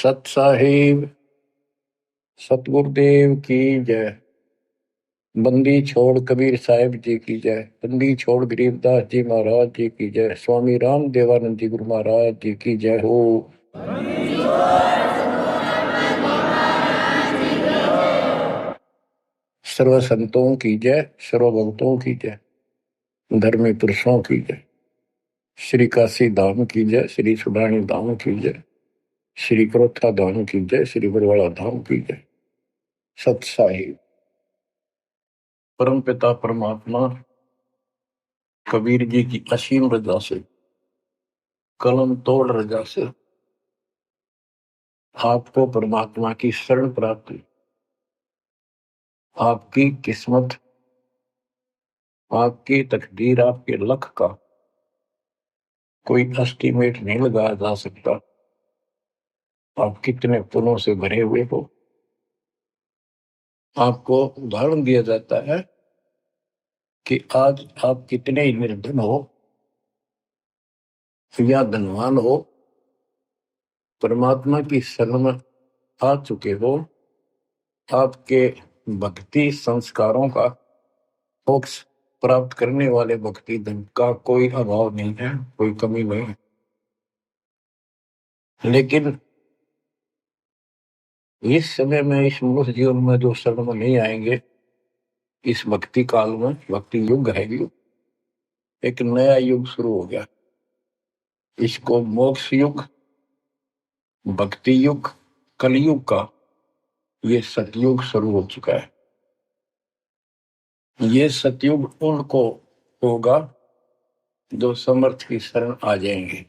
सत साहिब सतगुरुदेव की जय। बंदी छोड़ कबीर साहिब जी की जय। बंदी छोड़ गरीबदास जी महाराज जी की जय। स्वामी राम देवानंद जी गुरु महाराज जी की जय हो। सर्व संतों की जय, सर्व भक्तों की जय, धर्मी पुरुषों की जय। श्री काशी धाम की जय, श्री सुडानी धाम की जय, श्री क्रोथा धाम की जय, श्री बरवाड़ा धाम की जय। सत साहिब परम पिता परमात्मा कबीर जी की असीम रजा से, कलम तोड़ रजा से आपको परमात्मा की शरण प्राप्ति, आपकी किस्मत, आपकी तकदीर, आपके लक का कोई एस्टीमेट नहीं लगाया जा सकता। आप कितने पुण्यों से भरे हुए हो। आपको उदाहरण दिया जाता है कि आज आप कितने ही निर्धन हो या धनवान हो, परमात्मा की शरण में आ चुके हो। आपके भक्ति संस्कारों का, मोक्ष प्राप्त करने वाले भक्ति धन का कोई अभाव नहीं है, कोई कमी नहीं है। लेकिन इस समय में, इस मनुष्य जीवन में जो शरण में नहीं आएंगे, इस भक्ति काल में, भक्ति युग है, युग एक नया युग शुरू हो गया। इसको मोक्ष युग, भक्ति युग, कलयुग का ये सतयुग शुरू हो चुका है। ये सतयुग उनको होगा जो समर्थ की शरण आ जाएंगे।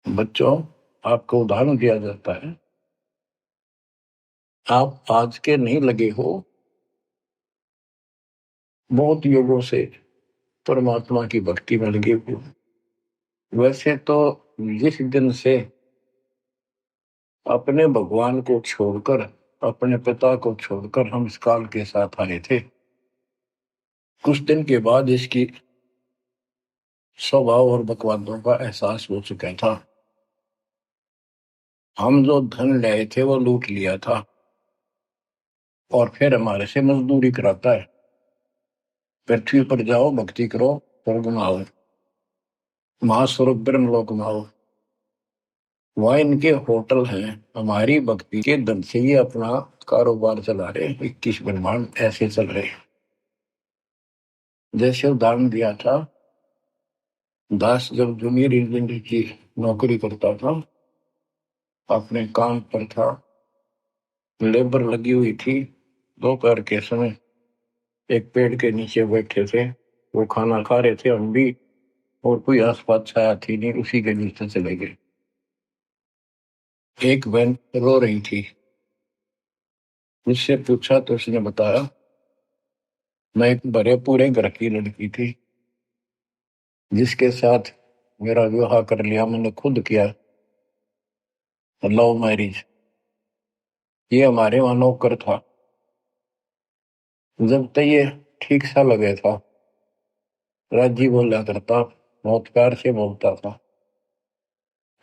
बच्चों, आपको उदाहरण दिया जाता है, आप आज के नहीं लगे हो, बहुत युगों से परमात्मा की भक्ति में लगे हुए। वैसे तो जिस दिन से अपने भगवान को छोड़कर, अपने पिता को छोड़कर हम इस काल के साथ आए थे, कुछ दिन के बाद इसकी स्वभाव और बकवादों का एहसास हो चुका था। हम जो धन लाए थे वो लूट लिया था और फिर हमारे से मजदूरी कराता है। पृथ्वी पर जाओ, भक्ति करो, स्वर्ग में आओ, महास्वर्ग ब्रह्मलोक में आओ। वह इनके होटल हैं। हमारी भक्ति के धन से ये अपना कारोबार चला रहे हैं। 21 ब्रह्मांड ऐसे चल रहे हैं। जैसे उदाहरण दिया था, दास जब जूनियर इंजीनियर की नौकरी करता था, अपने काम पर था, लेबर लगी हुई थी, दोपहर के समय एक पेड़ के नीचे बैठे थे, वो खाना खा रहे थे, हम भी, और कोई आसपास छाया थी नहीं, उसी के नीचे चले गए। एक बहन रो रही थी, मुझसे पूछा तो उसने बताया, मैं एक बड़े पूरे घर की लड़की थी जिसके साथ मेरा विवाह कर लिया, मैंने खुद किया, लव मैरिज। ये हमारे वहां नौकर था। जब तक ये ठीक सा लगे था, राजी बोला करता, बहुत प्यार से बोलता था।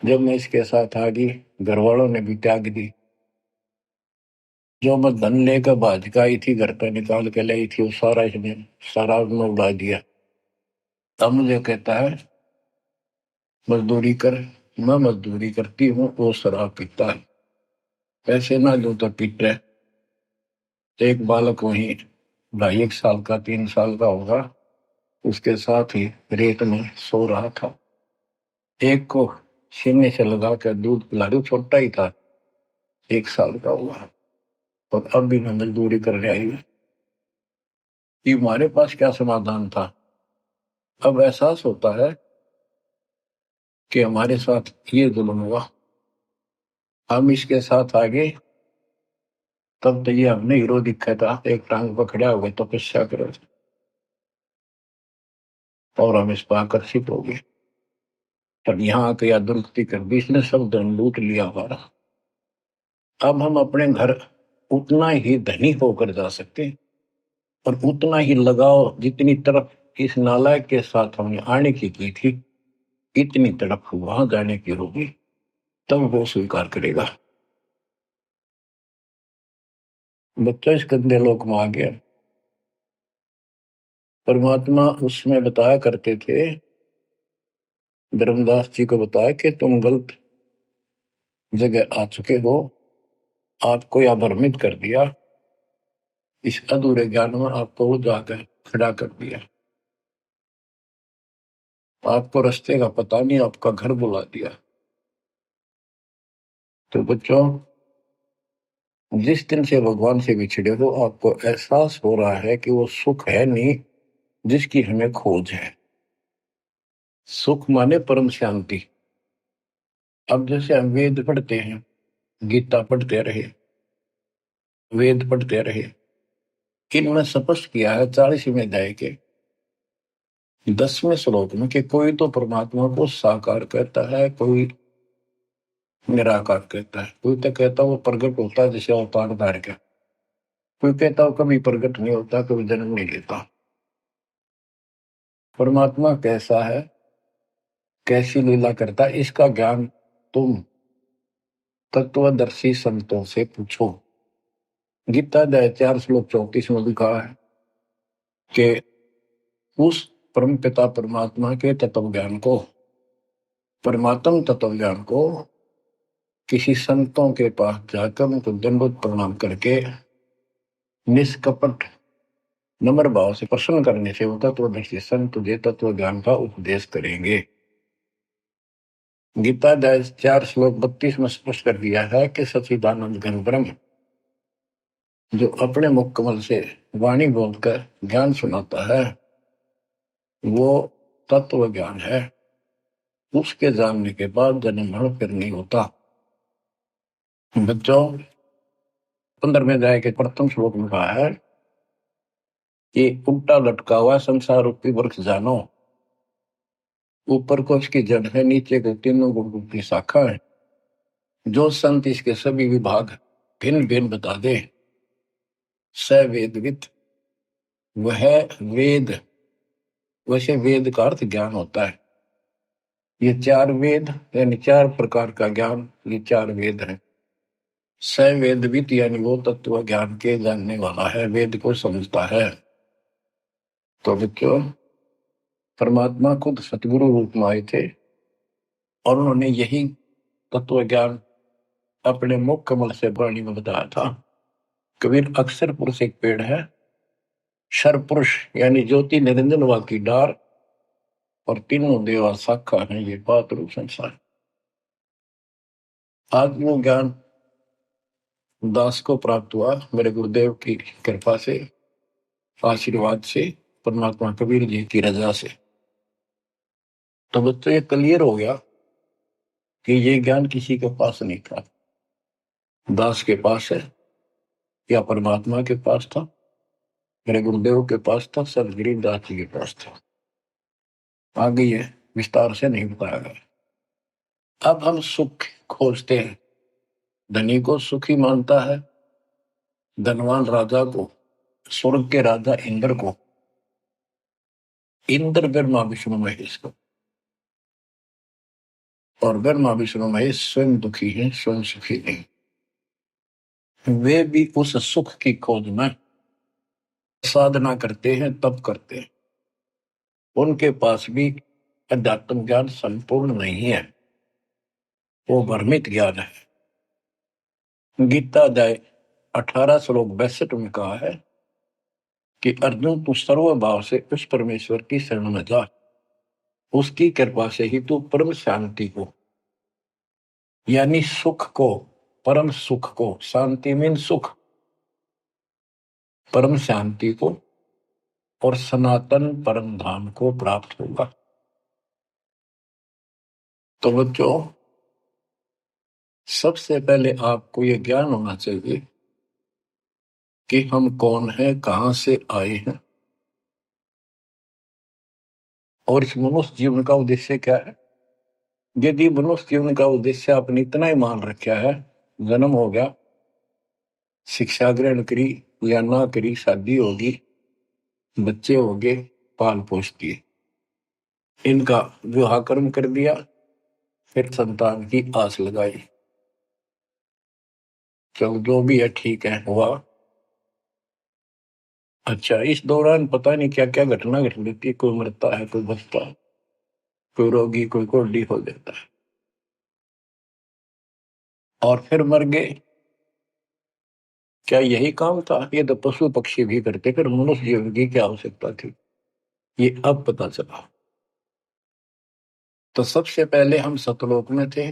जब मैं इसके साथ आ गई, घर वालों ने भी त्याग दी। जो मैं धन लेकर भाज का आई थी, घर पे निकाल के लाई थी, वो सारा इसने शराब में उड़ा दिया। तब मुझे कहता है, मजदूरी कर। मैं मजदूरी करती हूँ, वो शराब पीता है। पैसे ना दो तो पीट रहे। एक बालक वहीं 2.5 साल का, 3 साल का होगा, उसके साथ ही रेत में सो रहा था। एक को सीने से लगा कर दूध पिला दो, छोटा ही था, 1 साल का हुआ, और अब भी मैं मजदूरी करने आई हूँ। कि हमारे पास क्या समाधान था। अब एहसास होता है कि हमारे साथ ये जुल्म हुआ, हम इसके साथ आगे। तब तो ये हमने हीरो दिखा था, एक टांग पकड़ा हुआ तपस्या करो, और हम इस पर आकर्षित हो गए। पर यहाँ आके या दुरुक्ति कर दी, इसने सब धन लूट लिया हमारा। अब हम अपने घर उतना ही धनी होकर जा सकते हैं, और उतना ही लगाव जितनी तरफ इस नालायक के साथ हमने आने की थी, इतनी तरफ वहां जाने की होगी। तब वो स्वीकार करेगा। बच्चा इस गंदे लोक में आ गया। परमात्मा उसमें बताया करते थे, धर्मदास जी को बताया कि तुम गलत जगह आ चुके हो, आपको यह भ्रमित कर दिया, इस अधूरे ज्ञान में आपको वो जाकर खड़ा कर दिया, आपको रास्ते का पता नहीं, आपका घर बुला दिया। तो बच्चों, जिस दिन से भगवान से बिछड़े हो, आपको एहसास हो रहा है कि वो सुख है नहीं जिसकी हमें खोज है। सुख माने परम शांति। अब जैसे हम वेद पढ़ते हैं, गीता पढ़ते रहे, वेद पढ़ते रहे, इनमें स्पष्ट किया है 40वें अध्याय के 10वें श्लोक में कि कोई तो परमात्मा को साकार कहता है, कोई निराकार कहता है, कोई तो कहता है वो प्रगट होता है जैसे अवतार धार का, कोई कहता वो कभी प्रगट नहीं होता, कभी जन्म नहीं लेता। परमात्मा कैसा है, कैसी लीला करता है, इसका ज्ञान तुम तत्वदर्शी संतों से पूछो। गीता अध्याय 4 श्लोक 34 में लिखा है कि उस परम पिता परमात्मा के तत्व ज्ञान को, परमात्म तत्व ज्ञान को किसी संतों के पास जाकर उनको दंडवत प्रणाम करके निष्कपट नम्र भाव से प्रसन्न करने से वो तत्वदर्शी संत तुझे तत्व ज्ञान का उपदेश करेंगे। गीता अध्याय 4 श्लोक 32 में स्पष्ट कर दिया है कि सच्चिदानंद घन ब्रह्म जो अपने मुख कमल से वाणी बोलकर ज्ञान सुनाता है, वो तत्व ज्ञान है। उसके जानने के बाद जन्म मरण फिर नहीं होता। बच्चों, 15वें अध्याय के प्रथम श्लोक में कहा है कि उल्टा लटका हुआ संसार रूपी वृक्ष जानो, ऊपर को इसकी जड़ है, नीचे को तीनों गुण की शाखा है। जो संत इसके सभी विभाग भिन्न भिन्न बता दे, स वेदविद, वह वेद। वैसे वेद का अर्थ ज्ञान होता है। ये 4 वेद यानी 4 प्रकार का ज्ञान, ये 4 वेद है। स वेदविद यानी वो तत्व ज्ञान के जानने वाला है, वेद को समझता है। तो बच्चों, परमात्मा खुद सतगुरु रूप में आए थे और उन्होंने यही तत्व ज्ञान अपने मुख कमल से वाणी में बताया था। कबीर अक्षर पुरुष एक पेड़ है, शर पुरुष यानी ज्योति निरंजन वा की डार, और तीनों देवा शाखा है, ये बात रूप संसार। आज वो ज्ञान दास को प्राप्त हुआ मेरे गुरुदेव की कृपा से, आशीर्वाद से, परमात्मा कबीर जी की रजा से। तो बच्चों, ये क्लियर हो गया कि ये ज्ञान किसी के पास नहीं था, दास के पास है या परमात्मा के पास था, मेरे गुरुदेव के पास था, सदगिरी दास जी के पास था। आगे ये विस्तार से नहीं बताया गया। अब हम सुख खोजते हैं, धनी को सुखी मानता है, धनवान राजा को, स्वर्ग के राजा इंद्र को, इंद्र ब्रह्मा विष्णु महेश को, और ब्रह्मा विष्णु महेश स्वयं दुखी है, स्वयं सुखी नहीं। वे भी उस सुख की खोज में साधना करते हैं, तप करते हैं। उनके पास भी अध्यात्म ज्ञान संपूर्ण नहीं है, वो भ्रमित ज्ञान है। गीता अध्याय 18 श्लोक 62 में कहा है कि अर्जुन, तू सर्व भाव से उस परमेश्वर की शरण में जा, उसकी कृपा से ही तू परम शांति को यानी सुख को, परम सुख को, शांति मीन सुख, परम शांति को और सनातन परम धाम को प्राप्त होगा। तो बच्चों, सबसे पहले आपको यह ज्ञान होना चाहिए कि हम कौन हैं, कहां से आए हैं, और इस मनुष्य जीवन का उद्देश्य क्या है। यदि मनुष्य जीवन का उद्देश्य आपने इतना ही मान रखा है, जन्म हो गया, शिक्षा ग्रहण करी या ना करी, शादी होगी, बच्चे हो गए, पाल पोष दिए, इनका विवाह कर्म कर दिया, फिर संतान की आस लगाई, चलो जो भी है ठीक है, हुआ। अच्छा, इस दौरान पता नहीं क्या क्या घटना घट जाती है, कोई मरता है, कोई बचता है, कोई रोगी, कोई कोढ़ी हो जाता है, और फिर मर गए। क्या यही काम था? ये तो पशु पक्षी भी करते, फिर मनुष्य जीवन की क्या आवश्यकता थी? ये अब पता चला। तो सबसे पहले हम सतलोक में थे।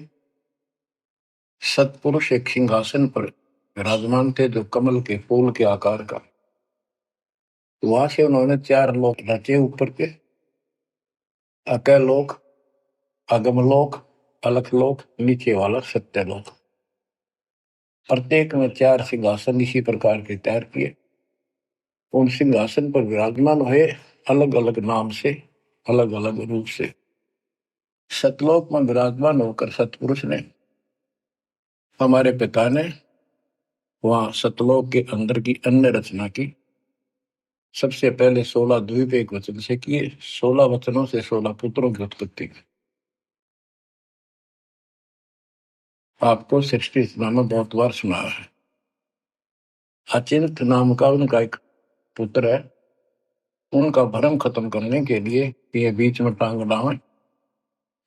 सतपुरुष एक सिंहासन पर विराजमान थे, जो कमल के फूल के आकार का। वहां से उन्होंने चार लोक रचे ऊपर के: अकलोक, अगमलोक, अलखलोक, नीचे वाला सत्यलोक। प्रत्येक में चार सिंहासन इसी प्रकार के तैयार किए। उन सिंहासन पर विराजमान हुए, अलग अलग नाम से, अलग अलग रूप से। सतलोक में विराजमान होकर सतपुरुष ने, हमारे पिता ने, वहां सतलोक के अंदर की अन्य रचना की। सबसे पहले 16 द्वीप एक वचन से किए, 16 वचनों से 16 पुत्रों की उत्पत्ति की। आपको सृष्टि रचना में बहुत बार सुना है। अचिंत नाम का उनका एक पुत्र है। उनका भ्रम खत्म करने के लिए ये बीच में टांग डावे,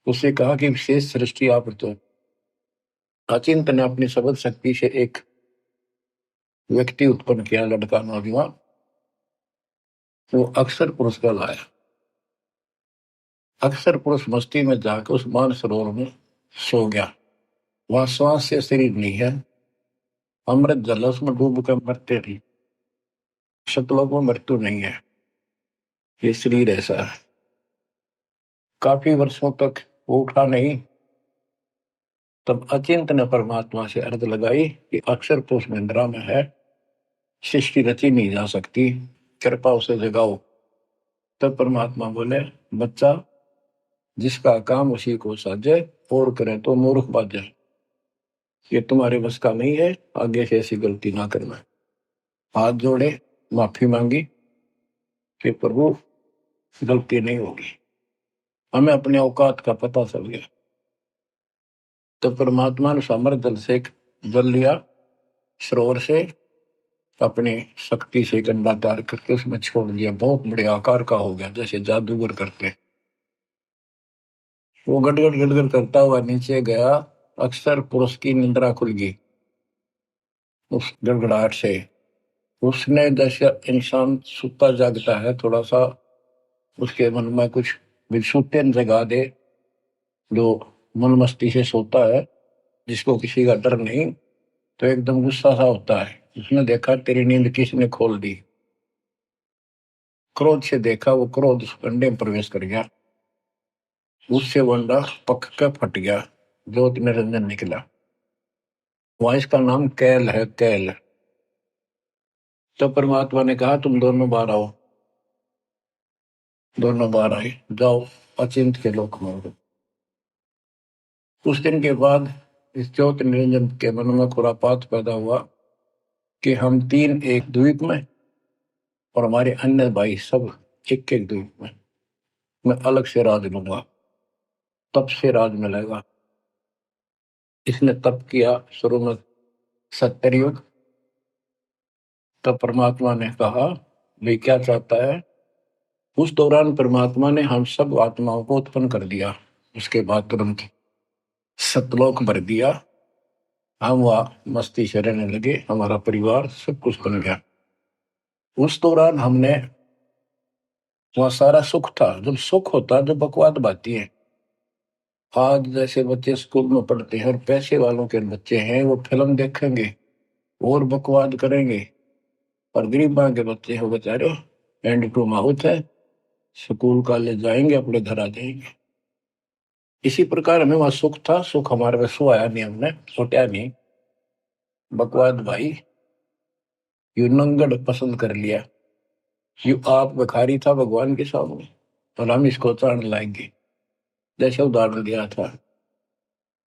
उसे कहा कि विशेष सृष्टि आप तो। अचिंत ने अपनी शब्द शक्ति से एक व्यक्ति उत्पन्न किया, लड़का नौजवान। वो अक्षर पुरुष का लाया। अक्षर पुरुष मस्ती में जाकर उस मानसरोवर में सो गया। वहां श्वास से शरीर नहीं है, अमृत जल उसमें डूब कर मरते थी। शतलोक में मृत्यु नहीं है, ये शरीर ऐसा है। काफी वर्षों तक वो उठा नहीं। तब अचिंत ने परमात्मा से अर्ज लगाई कि अक्षर पुरुष निंद्रा में है, सृष्टि रची नहीं जा सकती, कृपा उसे जगाओ। तब परमात्मा बोले, बच्चा, जिसका काम उसी को साजे, और करे तो मूर्ख बाजे। ये तुम्हारे बस का नहीं है, आगे से ऐसी गलती ना करना। हाथ जोड़े, माफी मांगी कि प्रभु गलती नहीं होगी। हमें अपने औकात का पता चल गया। तो परमात्मा ने समर जल से जल लिया, सरोवर से, अपनी शक्ति से गंडा तैयार करके उसमें छोड़ दिया। बहुत बड़े आकार का हो गया, जैसे जादूगर करते। वो गड़गड़ गड़गड़ करता हुआ नीचे गया। अक्सर पुरुष की निंद्रा खुल गई उस गड़गड़ाहट से। उसने, जैसे इंसान सुता जागता है, थोड़ा सा उसके मन में कुछ विक्षुप्तन जगा दे, जो मन मस्ती से सोता है, जिसको किसी का डर नहीं, तो एकदम गुस्सा सा होता है। उसने देखा तेरी नींद किसने खोल दी। क्रोध से देखा, वो क्रोध उस अंडे में प्रवेश कर गया। उससे वो अंडा पक कर फट गया, ज्योति निरंजन निकला। वहां इसका नाम कैल है, कैल। तो परमात्मा ने कहा, तुम दोनों बाहर आओ। दोनों बाहर आए, जाओ अचिंत के लोक में। कुछ दिन के बाद इस ज्योति निरंजन के मन में खुरापात पैदा हुआ कि हम तीन एक द्वीप में, और हमारे अन्य भाई सब एक एक द्वीप में। मैं अलग से राज लूंगा, तप से राज मिलेगा। इसने तप किया शुरू में, सत्तर युग। तब परमात्मा ने कहा, भाई क्या चाहता है? उस दौरान परमात्मा ने हम सब आत्माओं को उत्पन्न कर दिया। उसके बाद तुरंत सतलोक भर दिया। हम वहां मस्ती से रहने लगे, हमारा परिवार सब कुछ बन गया। उस दौरान हमने, वहां सारा सुख था। जब सुख होता है, जब बकवाद बाती है। आज जैसे बच्चे स्कूल में पढ़ते हैं और पैसे वालों के बच्चे हैं, वो फिल्म देखेंगे और बकवाद करेंगे, और गरीबा के बच्चे हैं, बेचारे एंड टू माउथ है, स्कूल कॉलेज जाएंगे, अपने घर आ जाएंगे। इसी प्रकार हमें वहां सुख था। सुख हमारे में सो आया नहीं, हमने सोटा नहीं। बकवाद भाई, यू नंगड़ पसंद कर लिया। यू आप भिखारी था भगवान के सामने, और हम इसको चाण लाएंगे। जैसे उदाहरण दिया था,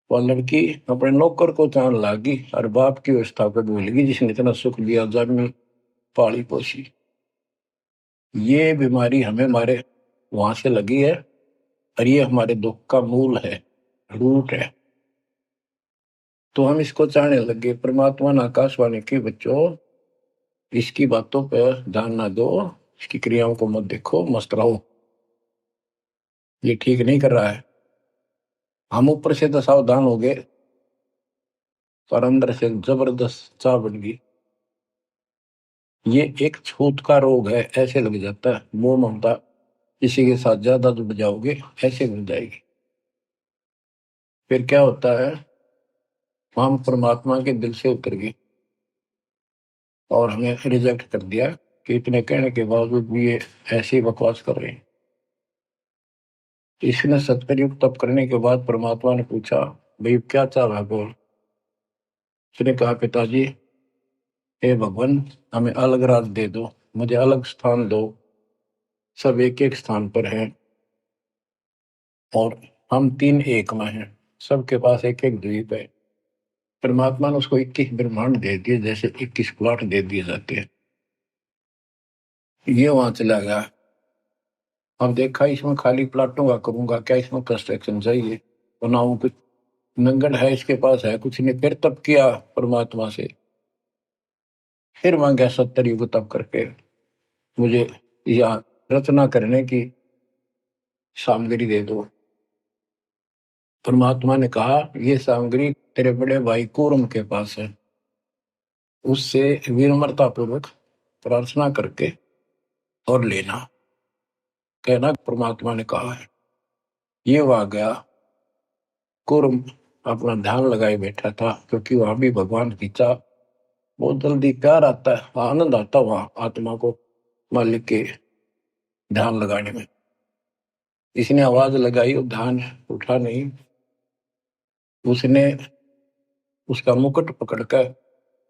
वो लड़की अपने नौकर को चाण लागी और बाप की व्यवस्था को भूल गई, जिसने इतना सुख दिया, जन्मी, पाली पोसी। ये बीमारी हमें हमारे वहां से लगी है, और ये हमारे दुख का मूल है, रूट है। तो हम इसको चाहने लगे। परमात्मा ने आकाशवाणी की, बच्चों इसकी बातों पर ध्यान ना दो, इसकी क्रियाओं को मत देखो, मस्त रहो, ये ठीक नहीं कर रहा है। हम ऊपर से तो सावधान हो गए, पर अंदर से जबरदस्त चाह बन गई। ये एक छूत का रोग है, ऐसे लग जाता है। मोह ममता किसी के साथ ज्यादा जुड़ जाओगे, ऐसे मिल जाएगी। फिर क्या होता है, हम परमात्मा के दिल से उतर गए और हमें रिजेक्ट कर दिया कि इतने कहने के बावजूद भी ये ऐसी बकवास कर रहे हैं। इसने सत्कर्युग तप करने के बाद परमात्मा ने पूछा, भाई क्या चाह रहा है, बोल। उसने कहा, पिताजी हे भगवान, हमें अलग राज दे दो, मुझे अलग स्थान दो, सब एक एक स्थान पर हैं और हम तीन एक में हैं, सबके पास एक एक द्वीप है। परमात्मा ने उसको 21 ब्रह्मांड दे दिए, जैसे 21 प्लॉट दे दिए जाते हैं। ये वहां चला गया। अब देखा, इसमें खाली प्लाटों का करूंगा क्या, इसमें कंस्ट्रक्शन चाहिए, बनाऊं कुछ। नंगन है इसके पास, है कुछ नहीं। फिर तब किया परमात्मा से, फिर मांगा 70 युग तब करके मुझे यहाँ रचना करने की सामग्री दे दो। परमात्मा ने कहा, ये सामग्री तेरे बड़े भाई कूर्म के पास है, उससे विनम्रता पूर्वक प्रार्थना करके और लेना, कहना परमात्मा ने कहा है। ये वहां गया, कूर्म अपना ध्यान लगाए बैठा था, क्योंकि वहां भी भगवान की चाह, बहुत जल्दी प्यार आता है, आनंद आता है वहां आत्मा को मालिक के ध्यान लगाने में। इसने आवाज लगाई और ध्यान उठा नहीं। उसने उसका मुकुट पकड़कर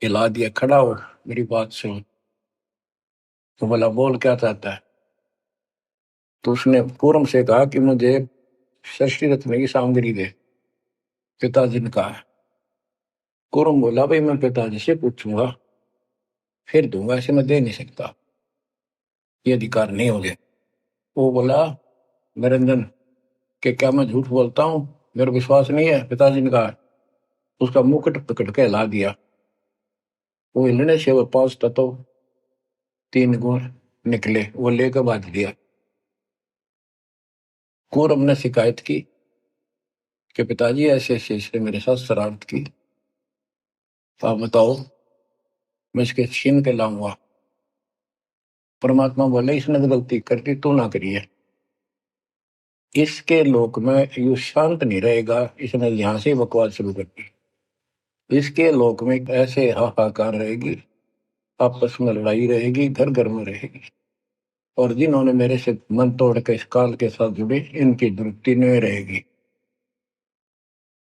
हिला दिया, खड़ा हो, मेरी बात सुन। तो बोला, बोल क्या चाहता है। तो उसने पूर्व से कहा कि मुझे षष्ठी रत्न की सामग्री दे, पिताजी ने कहा। कुरम बोला, भाई मैं पिताजी से पूछूंगा फिर दूंगा, ऐसे मैं दे नहीं सकता, ये अधिकार नहीं हो गया। वो बोला, निरंजन के क्या मैं झूठ बोलता हूँ, मेरा विश्वास नहीं है, पिताजी ने कहा। उसका मुकुट पकड़ के हिला दिया। वो हिलने से वो 5 तत्व 3 गुण निकले, वो लेकर बांध दिया। कुरम ने शिकायत की कि पिताजी ऐसे ऐसे इसने मेरे साथ शरारत की, तो आप बताओ मैं इसके छीन के लाऊंगा। परमात्मा बोले, इसने तो गलती कर दी, तू ना करिए। इसके लोक में यू शांत नहीं रहेगा, इसने यहां से बकवास शुरू कर दी। इसके लोक में ऐसे हाहाकार रहेगी, आपस में लड़ाई रहेगी, घर घर में रहेगी। और जिन्होंने मेरे से मन तोड़ के इस काल के साथ जुड़े, इनकी दुरुक्ति नहीं रहेगी।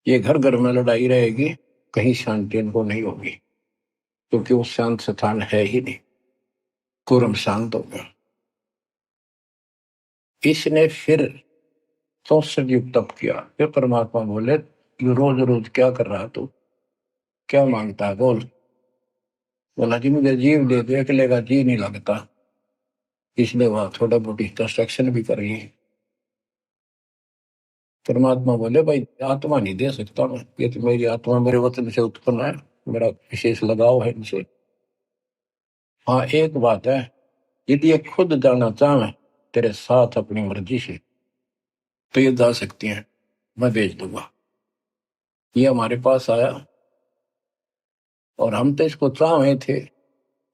ये घर घर में लड़ाई रहेगी, कहीं शांति इनको नहीं होगी, क्योंकि वो शांत स्थान है ही नहीं। कुरम शांत हो गया। इसने फिर 64 युग तप किया। फिर परमात्मा बोले, ये रोज रोज क्या कर रहा तू, क्या मांगता है, बोल। बोला, जी मुझे जीव दे दो, अकेले का जी नहीं लगता, इसलिए वहां थोड़ा मोटी कंस्ट्रक्शन भी कर रही है। परमात्मा बोले, भाई आत्मा नहीं दे सकता मैं, ये तो मेरी आत्मा मेरे वतन से उत्पन्न है, मेरा विशेष लगाव है इनसे। हाँ एक बात है, यदि ये खुद जाना चाहे तेरे साथ अपनी मर्जी से, तो ये जा सकती हैं, मैं भेज दूंगा। ये हमारे पास आया और हम तो इसको चाह रहे थे,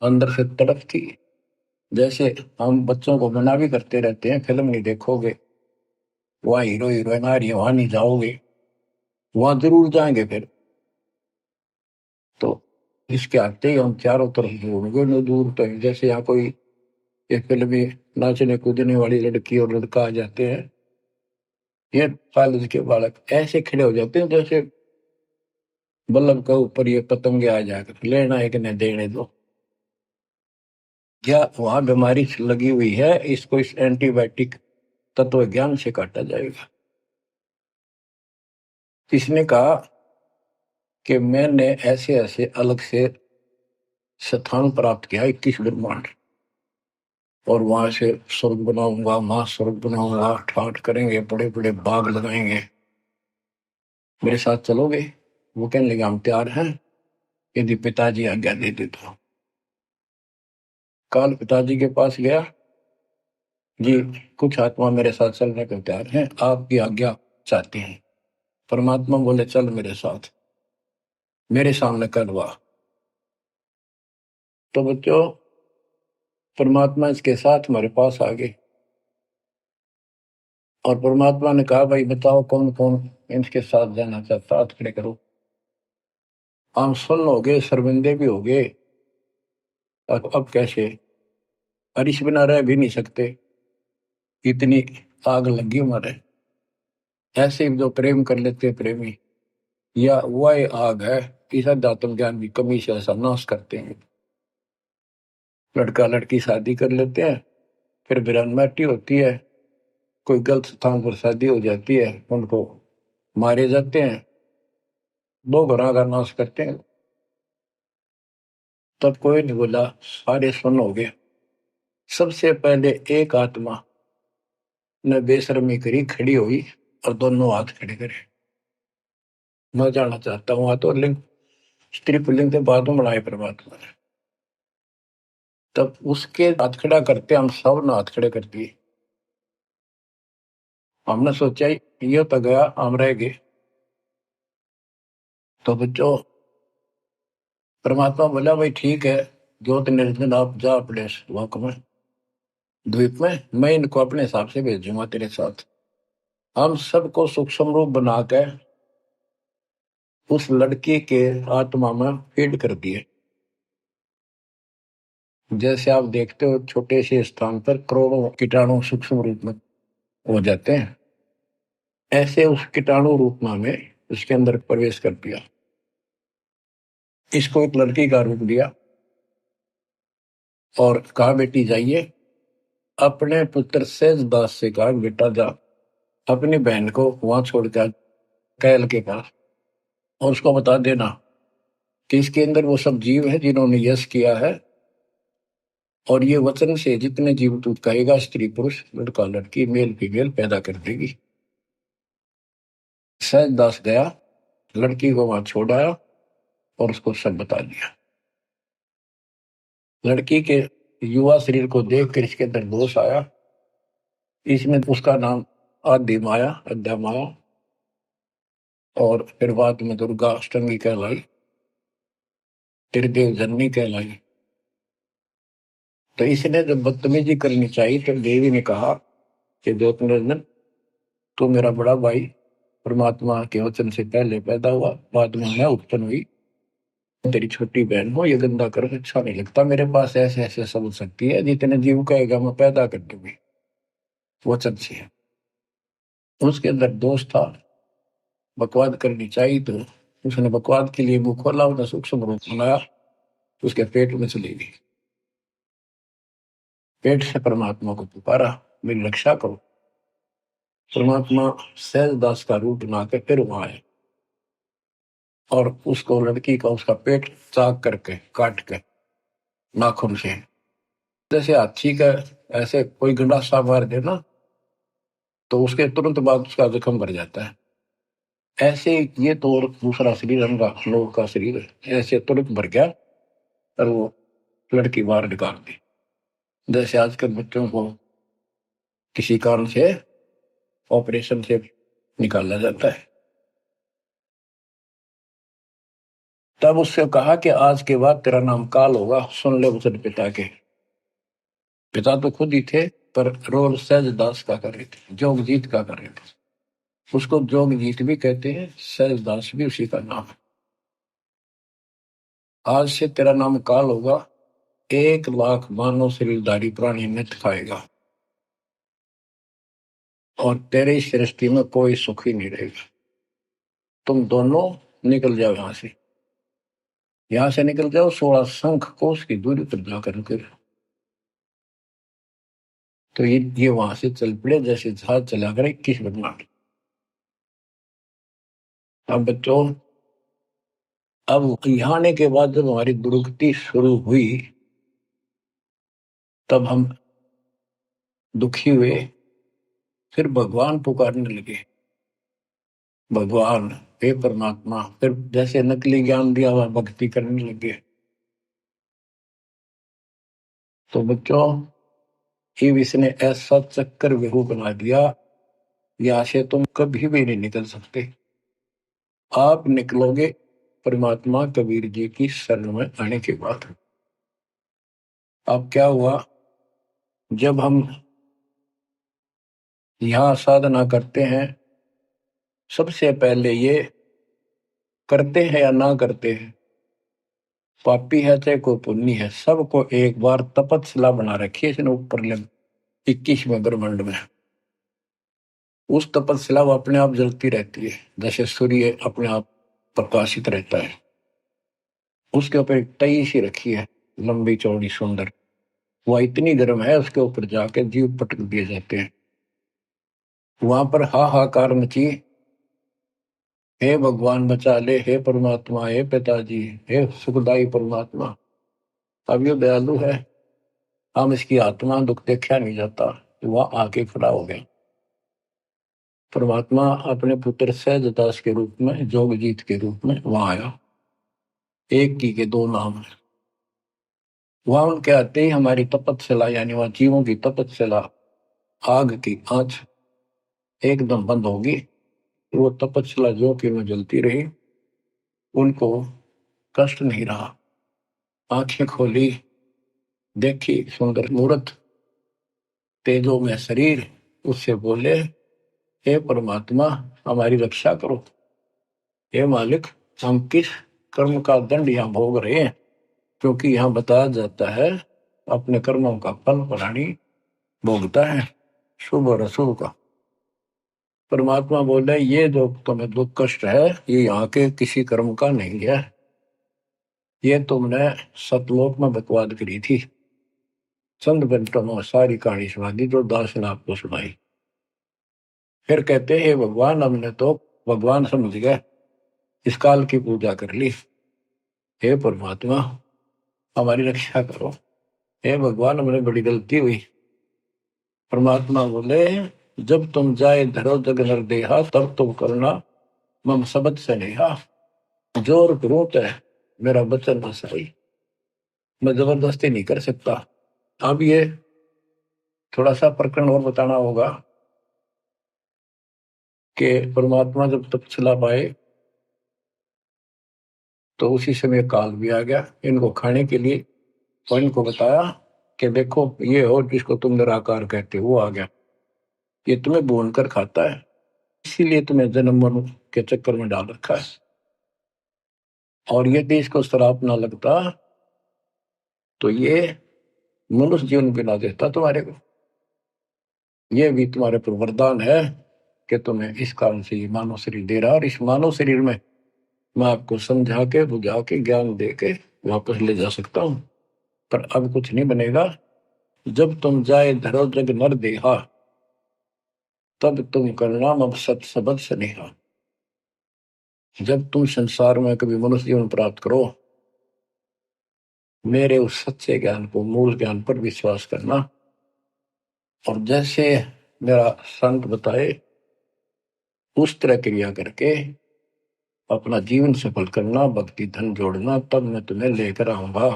अंदर से तड़प थी। जैसे हम बच्चों को मना भी करते रहते हैं, फिल्म नहीं देखोगे, वहाँ हीरो हीरोइन आ रही है, वहां नहीं जाओगे, वहां जरूर जाएंगे। फिर तो इसके आते ही हम चारों तरफ ढूंढोगे न, दूर तो जैसे यहाँ कोई एक फिल्म में नाचने कूदने वाली लड़की और लड़का आ जाते हैं, ये कॉलेज के बालक ऐसे खड़े हो जाते हैं जैसे बल्लभ के ऊपर ये पतंगे आ जाकर, लेना है कि नहीं देने दो। क्या वहां बीमारी लगी हुई है, इसको इस एंटीबायोटिक तत्व ज्ञान से काटा जाएगा। इसने कहा कि मैंने ऐसे ऐसे अलग से स्थान प्राप्त किया, 21 ब्रह्मांड, और वहां से स्वर्ग बनाऊंगा, महास्वर्ग बनाऊंगा, ठाठ करेंगे, बड़े बड़े बाग लगाएंगे, मेरे साथ चलोगे। वो कहने लगे हम तैयार हैं यदि पिताजी आज्ञा दे दे तो। काल पिताजी के पास गया, जी कुछ आत्मा मेरे साथ चलने को तैयार हैं, आपकी आज्ञा चाहते हैं। परमात्मा बोले चल मेरे साथ, मेरे सामने करवा। तो बच्चों परमात्मा इसके साथ हमारे पास आ गए और परमात्मा ने कहा भाई बताओ कौन कौन इनके साथ जाना चाहता, हाथ खड़े करो। हम सुन हो गए, शर्मिंदे भी हो गए। अब कैसे, अरिश बिना रह भी नहीं सकते, इतनी आग लगी हमारे। ऐसे जो प्रेम कर लेते हैं प्रेमी, या वह आग है कि अध्यात्म ज्ञान की कमी से ऐसा नाश करते हैं। लड़का लड़की शादी कर लेते हैं, फिर वीरानमाटी होती है, कोई गलत स्थान पर शादी हो जाती है, उनको मारे जाते हैं, दो घरों का नाश करते हैं। तब कोई नहीं बोला, सारे सुन हो गए। सबसे पहले एक आत्मा ने बेशर्मी करी, खड़ी हुई और दोनों हाथ खड़े करे। मैं जानना चाहता हूं, तो लिंग स्त्री पुल्लिंग के बाद में बनाए परमात्मा ने। तब उसके हाथ खड़ा करते हम सब ने हाथ खड़े कर दिए। हमने सोचा ये तो गया, हम रह गए। तो बच्चों परमात्मा बोला भाई ठीक है, ज्योत निर्जन आप जा अपने लोक में, द्वीप में, मैं इनको अपने हिसाब से भेजूंगा तेरे साथ। हम सबको सूक्ष्म रूप बना के उस लड़की के आत्मा में फीड कर दिए। जैसे आप देखते हो छोटे से स्थान पर करोड़ों कीटाणु सूक्ष्म रूप में हो जाते हैं, ऐसे उस कीटाणु रूप में हमें उसके अंदर प्रवेश कर दिया। इसको एक लड़की का रूप दिया और कहा बेटी जाइए, अपने पुत्र सेज दास से कहा बेटा जा अपनी बहन को वहां छोड़कर कैल के पास, और उसको बता देना कि इसके अंदर वो सब जीव है जिन्होंने यश किया है, और ये वचन से जितने जीव तू कहेगा स्त्री पुरुष लड़का लड़की मेल फीमेल पैदा कर देगी। सहज दास गया, लड़की को वहां छोड़ाया और उसको सब बता दिया। लड़की के युवा शरीर को देखकर इसके अंदर दोष आया, इसमें उसका नाम आदि माया, अद्या माया, और फिर बाद में दुर्गा अष्टमी कहलाई, त्रिदेव जननी कहलाई। तो इसने जब बदतमीजी करनी चाहिए तो देवी ने कहा कि ज्योतिर्नंदन तू मेरा बड़ा भाई परमात्मा के वचन से पहले पैदा हुआ, बाद में मैं उत्पन्न हुई, तेरी छोटी बहन हो, ये गंदा कर अच्छा नहीं लगता मेरे पास, ऐसे ऐसे सब सकती है, जितने जीव कहेगा मैं पैदा कर दूंगी वचन से। उसके अंदर दोष था, बकवाद करनी चाहिए तो उसने बकवाद के लिए मुंह खोला, उसने सूक्ष्म रूप बनाया, उसके पेट में चली गई। पेट से परमात्मा को पुकारा मेरी रक्षा करो। परमात्मा सहजदास का रूप बना के फिर वहां आए और उसको लड़की का उसका पेट चाक करके काट के नाखून से, जैसे हाथी का ऐसे कोई गंडासा मार दे ना तो उसके तुरंत बाद उसका जख्म भर जाता है, ऐसे ये तो और दूसरा शरीर हमारा लोग का शरीर ऐसे तुरंत भर गया और वो लड़की बाहर निकाल दी। जैसे आजकल बच्चों को किसी कारण से ऑपरेशन से निकाला जाता है। तब उससे कहा कि आज के बाद तेरा नाम काल होगा, सुन ले वचन पिता के। पिता तो खुद ही थे पर रोल सहजदास का कर रहे थे, जोगजीत का कर रहे थे। उसको जोगजीत भी कहते हैं, सहजदास भी उसी का नाम है। आज से तेरा नाम काल होगा, 1,00,000 मानव शरीरधारी प्राणी नित खाएगा और तेरे इस सृष्टि में कोई सुख ही नहीं रहेगा। तुम दोनों निकल जाओ यहां से निकल जाओ, 16 शंख कोस की दूरी पर जाकर के। तो ये वहां से चल पड़े जैसे जहाज चला कर 21 ब्रह्मांड। अब बच्चों अब यहाँ आने के बाद जब हमारी दुर्गति शुरू हुई तब हम दुखी हुए, फिर भगवान पुकारने लगे भगवान, हे परमात्मा। फिर जैसे नकली ज्ञान दिया हुआ भक्ति करने लगे। तो बच्चों, शिव इसने ऐसा चक्कर व्यू बना दिया, यहाँ से तुम कभी भी नहीं निकल सकते। आप निकलोगे परमात्मा कबीर जी की शरण में आने के बाद। अब क्या हुआ, जब हम यहाँ साधना करते हैं, सबसे पहले ये करते हैं या ना करते हैं, पापी है चाहे कोई पुण्य है, सबको एक बार तपस्या बना रखी है इसने ऊपर 21वें ब्रह्मांड में। उस तपस्या वो अपने आप जलती रहती है, जैसे सूर्य अपने आप प्रकाशित रहता है। उसके ऊपर एक तई सी रखी है, लंबी चौड़ी सुंदर। वह इतनी गर्म है, उसके ऊपर जाके जीव पटक दिए जाते हैं। वहां पर हाहाकार मची, हे भगवान बचा ले, हे परमात्मा, हे पिताजी, हे सुखदाई परमात्मा। अब ये दयालु है, हम इसकी आत्मा दुख देखा नहीं जाता। तो वह आके खड़ा हो गया। परमात्मा अपने पुत्र सहजदास के रूप में, जोगजीत के रूप में वहां आया। एक की के दो नाम है। वहां उनके आते ही हमारी तपस्या, यानी वहां जीवों की तपस्या, आग की आंच एकदम बंद होगी। वो तपस्या जो कि में जलती रही, उनको कष्ट नहीं रहा। आंखें खोली, देखी सुंदर मूर्त, तेजो में शरीर। उससे बोले, हे परमात्मा हमारी रक्षा करो। हे मालिक, हम किस कर्म का दंड यहाँ भोग रहे हैं? क्योंकि यहाँ बताया जाता है अपने कर्मों का फल प्राणी भोगता है, शुभ और अशुभ का। परमात्मा बोले, ये जो तुम्हें दुख कष्ट है, ये यहाँ के किसी कर्म का नहीं है। ये तुमने सतलोक में बकवाद करी थी। चंद घंटों में सारी कहानी सुना दी जो दास ने आपको सुनाई। फिर कहते हैं, भगवान हमने तो भगवान समझ गए, इस काल की पूजा कर ली। हे परमात्मा हमारी रक्षा करो। हे भगवान हमने बड़ी गलती हुई। परमात्मा बोले, जब तुम जाए धरो जग नर देहा, तब तुम करना मम सबद से नेहा। जोर क्रोध है मेरा बचन न सही, मैं जबरदस्ती नहीं कर सकता। अब ये थोड़ा सा प्रकरण और बताना होगा कि परमात्मा जब तक चला पाए, तो उसी समय काल भी आ गया इनको खाने के लिए। और इनको बताया कि देखो ये हो जिसको तुम निराकार कहते हो, वो आ गया, ये तुम्हें भून कर खाता है, इसीलिए तुम्हें जन्म मरण के चक्कर में डाल रखा है। और यदि इसको श्राप ना लगता तो ये मनुष्य जीवन भी ना देता तुम्हारे को। ये भी तुम्हारे पर वरदान है कि तुम्हें इस कारण से ये मानव शरीर दे रहा है, और इस मानव शरीर में मैं आपको समझा के बुझा के ज्ञान दे के वापस ले जा सकता हूं। पर अब कुछ नहीं बनेगा। जब तुम जाए धरो जग नर देहा, तब तुम करना मब सत सबद स्नेहा। जब तुम संसार में कभी मनुष्य जीवन प्राप्त करो, मेरे उस सच्चे ज्ञान को, मूल ज्ञान पर विश्वास करना, और जैसे मेरा संत बताए उस तरह क्रिया करके अपना जीवन सफल करना, भक्ति धन जोड़ना, तब मैं तुम्हें लेकर आऊंगा।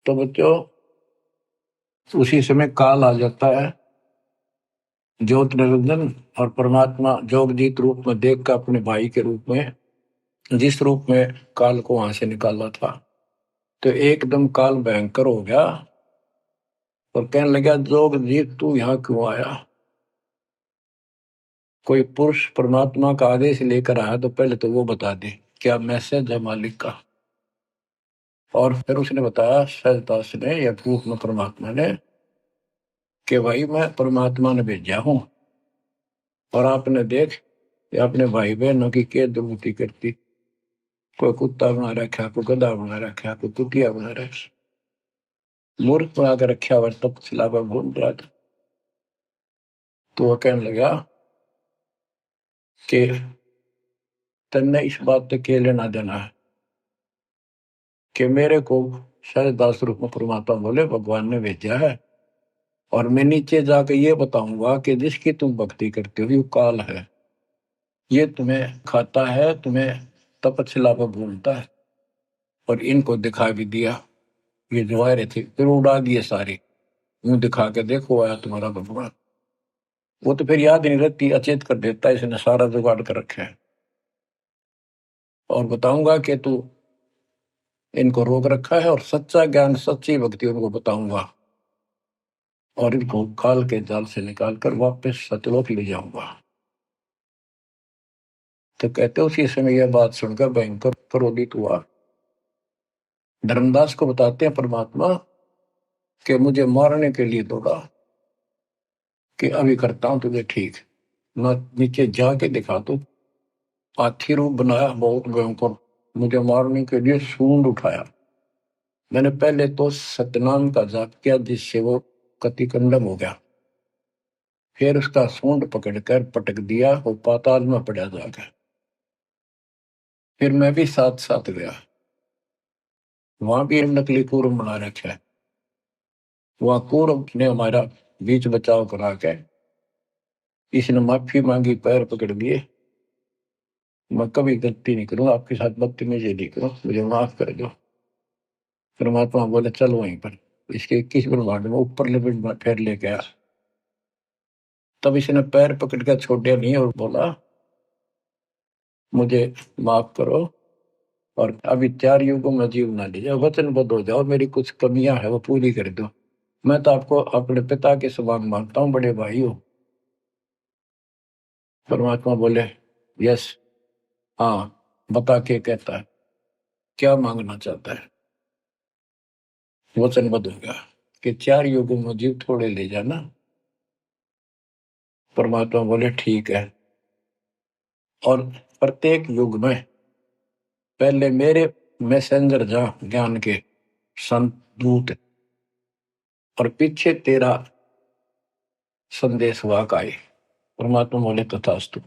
तो बच्चों, उसी समय काल आ जाता है। ज्योत निरंजन और परमात्मा जोगजीत रूप में देख कर अपने भाई के रूप में, जिस रूप में काल को वहां से निकाला था, तो एकदम काल भयंकर हो गया और कहने लगा, जोगजीत तू यहाँ क्यों आया? कोई पुरुष परमात्मा का आदेश लेकर आया तो पहले तो वो बता दे क्या मैसेज है मालिक का। और फिर उसने बताया सहजदास ने या रूप में परमात्मा ने कि भाई मैं परमात्मा ने भेजा हूं, और आपने देख अपने भाई बहनों की क्या दुर्गति करती। कोई कुत्ता बना रखा, कोई गधा बना रखा, कोई कुतिया बना रखा, मूर्ख बना कर रखा हुआ, तब सिलावा घूम रहा था। तो वो कहने लगा कि तन्ने इस बात से क्या लेना देना है कि मेरे को सहजदास रूप में परमात्मा बोले भगवान ने भेजा है, और मैं नीचे जाकर ये बताऊंगा कि जिसकी तुम भक्ति करते हो वो काल है। ये तुम्हें खाता है, तुम्हें तपस्या पर भूलता है, और इनको दिखा भी दिया। ये जो आ रहे थे फिर उड़ा दिए सारे, यूं दिखा के देखो आया तुम्हारा भगवान। वो तो फिर याद नहीं रहती, अचेत कर देता है, इसने सारा जुगाड़ कर रखे है। और बताऊंगा कि तू इनको रोक रखा है, और सच्चा ज्ञान सच्ची भक्ति उनको बताऊंगा, और इनको काल के जाल से निकाल कर वापस सतलोक ले जाऊंगा। तो कहते उसी समय यह बात सुनकर भयंकर क्रोधित हुआ। धर्मदास को बताते हैं परमात्मा कि मुझे मारने के लिए दौड़ा, कि अभी करता हूं तुझे ठीक, न नीचे जाके दिखा तू। हाथी रूप बनाया बहुत भयंकर, मुझे मारने के लिए सूंड उठाया। मैंने पहले तो सतनाम का जाप किया, जिससे वो कतिकंडम हो गया। फिर उसका सूंड पकड़कर पटक दिया, वो पाताल में पड़ा जाकर। फिर मैं भी साथ साथ गया, वहां भी नकली कूर्म बना रखा है। वहां कूर्म ने हमारा बीच बचाव करा के इसने माफी मांगी, पैर पकड़ लिए, मैं कभी गलती नहीं करूं, आपके साथ बदतमीजी नहीं करूं, मुझे माफ कर दो। परमात्मा बोले चल वहीं पर इसके 21 ब्रह्मांड में ऊपर लिमिट में फिर लेके आ। तब इसने पैर पकड़ कर छोड़ नहीं और बोला मुझे माफ करो, और अभी 4 युगों में जीव ना लीजिए, वचनबद्ध हो जाओ, मेरी कुछ कमियां है वो पूरी कर दो। मैं तो आपको अपने पिता के समान मानता हूँ, बड़े भाई हो। परमात्मा बोले यस, हाँ बता के कहता है, क्या मांगना चाहता है। वचनबद्ध हो गया कि 4 युगों में जीव थोड़े ले जाना। परमात्मा बोले ठीक है, और प्रत्येक युग में पहले मेरे मैसेंजर जा ज्ञान के संत दूत, और पीछे तेरा संदेश वाक आए। परमात्मा बोले तथास्तु।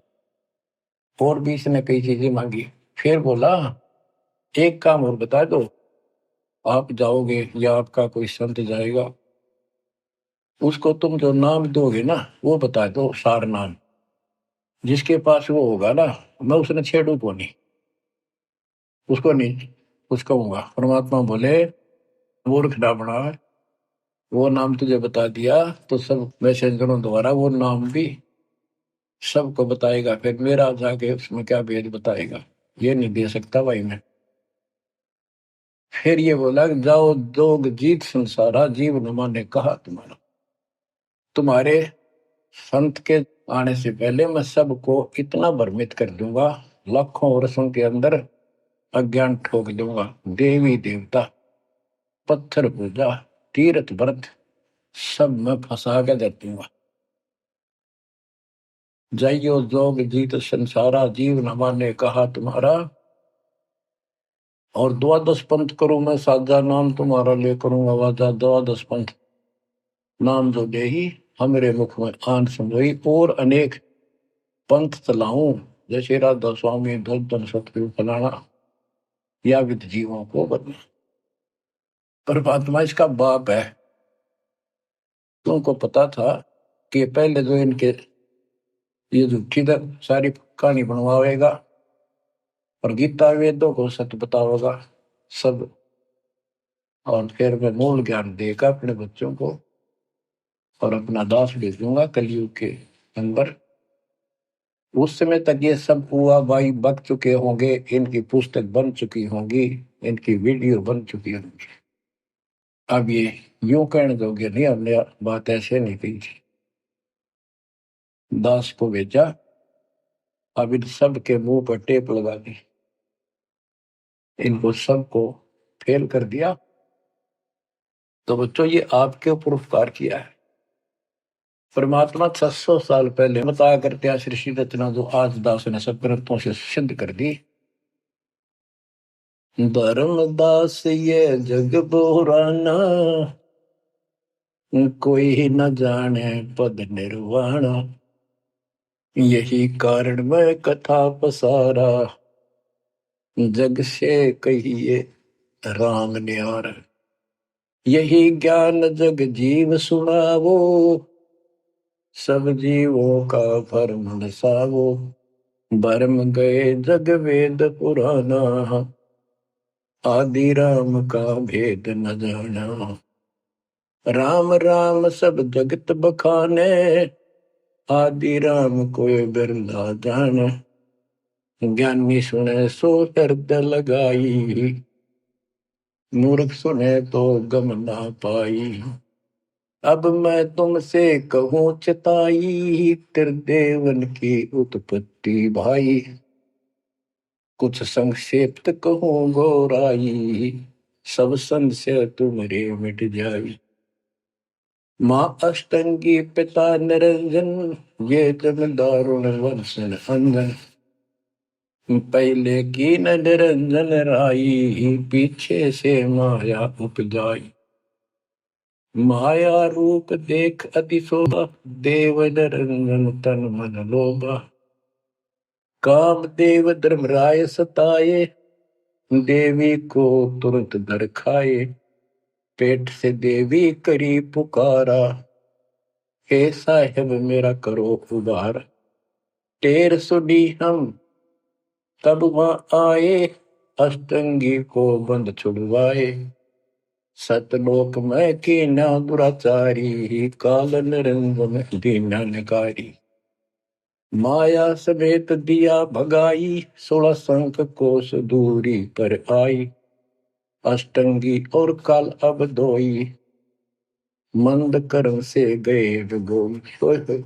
और भी इसने कई चीजें मांगी। फिर बोला एक काम और बता दो, आप जाओगे या आपका कोई संत जाएगा, उसको तुम जो नाम दोगे ना वो बता दो, सार नाम। जिसके पास वो होगा ना, मैं उसने छेड़ू को नहीं, उसको नहीं कुछ कहूंगा। परमात्मा बोले मूर्ख ना बना, वो नाम तुझे बता दिया तो सब मैसेंजरों द्वारा वो नाम भी सबको बताएगा, फिर मेरा जाके उसमें क्या भेद बताएगा, ये नहीं दे सकता भाई मैं। फिर ये बोला जाओ दोग जीत संसारा, जीव नुमा ने कहा तुम्हारा। तुम्हारे संत के आने से पहले मैं सबको इतना भ्रमित कर दूंगा, लाखों वर्षों के अंदर अज्ञान ठोक दूंगा। देवी देवता, पत्थर पूजा, तीर्थ व्रत सब मैं फंसा के दे दूंगा। जाइयो जोग जीत संसारा, जीव न माने कहा तुम्हारा। और द्वादश पंथ करूं मैं साजा, नाम तुम्हारा ले करूं आवाजा। द्वादश पंथ नाम जो दे ही हमरे मुख में आन समझोई, और अनेक पंथ चलाऊं, जैसे राधा स्वामी धन सतगुरु फलाना, या विद जीवों को बदला। परमात्मा इसका बाप है। तुमको पता था कि पहले जो इनके ये झूठी सारी कहानी बनवाएगा, और गीता वेदों को सत्य बताओगा सब, और फिर मैं मूल ज्ञान देगा अपने बच्चों को, और अपना दास भेजूंगा कलयुग के अंदर। उस समय तक ये सब हुआ भाई बक चुके होंगे, इनकी पुस्तक बन चुकी होंगी, इनकी वीडियो बन चुकी होंगी। अब ये यूं कहने दोगे नहीं, हमने बात ऐसे नहीं कही थी। दास को भेजा, अब इन सब के मुंह पर टेप लगा दी, इनको सबको फेल कर दिया। तो बच्चों ये आपके ऊपर उपकार किया है। परमात्मा 600 साल पहले बताया करते सृष्टि रचना, जो आज दास ने सब ग्रंथों से सिद्ध कर दी। धर्मदास ये जग बोराना, कोई न जाने पद निर्वाणा। यही कारण मैं कथा पसारा, जग से कहिए राम न्यारा। यही ज्ञान जग जीव सुनावो, सब जीवों का भरम नसावो। भरम गए जग वेद पुराना, आदि राम का भेद न जाना। राम राम सब जगत बखाने, आदि राम कोई बिरला जाने। ज्ञानी सुने सो हृदय लगाई, मूर्ख सुने तो गम ना पाई। अब मैं तुमसे कहूँ चिताई, त्रिदेवन की उत्पत्ति भाई। कुछ संक्षेप्त कहूँ गौराई, सब संशय तुम्हारे मिट जाई। माँ अष्टंगी पिता निरंजन, ये जन दारुण वंशन अंजन। पहले की न निरंजन राई, पीछे से माया उपजाई। माया रूप देख अति शोभा, देव निरंजन तन मन लोभा। काम देव धर्मराय सताए, देवी को तुरंत दर खाए। पेट से देवी करी पुकारा, हे साहेब मेरा करो उबार। टेर सुनी हम तब वहां आए, अष्टंगी को बंद छुड़वाए। सतलोक में कीना दुराचारी, काल निरंजन दीना निकारी। माया समेत दिया भगाई, 16 संख कोस दूरी पर आई। अष्टंगी और काल अब दोई, मंद कर्म से गए विगोई।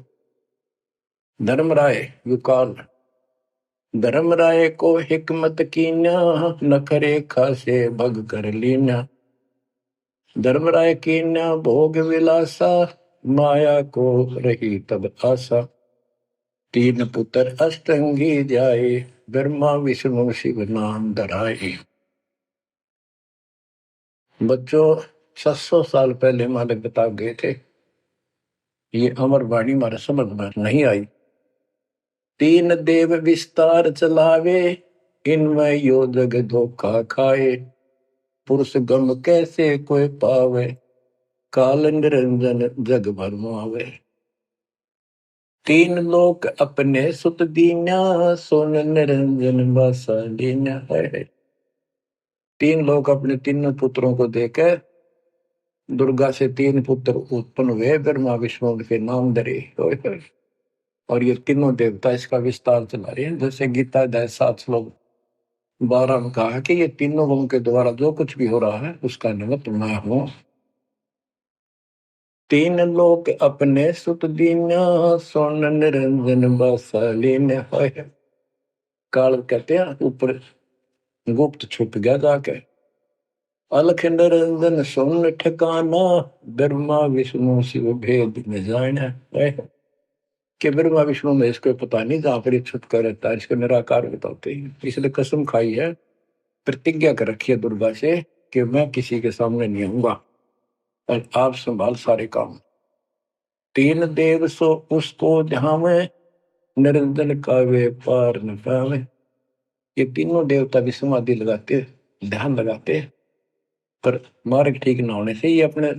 धर्मराय युकाल। धर्मराय को हिकमत कीना, नखरे खासे भग कर लीना। धर्मराय कीना भोग विलासा, माया को रही तब आशा। 3 पुत्र अष्टंगी जाए, ब्रह्मा विष्णु शिव नाम धराए। बच्चों 700 साल पहले मालिक बता गए थे, ये अमर वाणी हमारे समझ में नहीं आई। 3 देव विस्तार चलावे, इनमें यो जग धोखा खाए। पुरुष गम कैसे कोई पावे, काल निरंजन जग भरमावे। 3 लोक अपने सुत दीना, सोन निरंजन बासा लीना है। 3 लोग अपने तीनों पुत्रों को देकर दुर्गा से 3 पुत्र उत्पन्न हुए, ब्रह्मा विष्णु के नाम धरे। और ये तीनों देवता इसका विस्तार चला रहे हैं। जैसे गीता अध्याय 7 श्लोक 12 में कहा कि ये तीनों लोगों के द्वारा जो कुछ भी हो रहा है उसका निमित्त मैं हूं। 3 लोग अपने सुत दीना, सोन निरंजन बासालीन है। काल कहते हैं ऊपर गुप्त छुप गया जाके। अलख निरंजन सोन ठिकाना, ब्रह्मा विष्णु शिव भेद न जाना है। कि ब्रह्मा विष्णु में इसको पता नहीं, जहां पर छुप कर रहता है इसको निराकार बताते हैं। इसलिए कसम खाई है, प्रतिज्ञा कर रखी है दुर्गा से कि मैं किसी के सामने नहीं आऊंगा और आप संभाल सारे काम। 3 देव सो उसको ध्यावे, निरंजन का वे पार न पावे। ये तीनों देवता भी समाधि लगाते, ध्यान लगाते, पर मार्ग ठीक न होने से ये अपने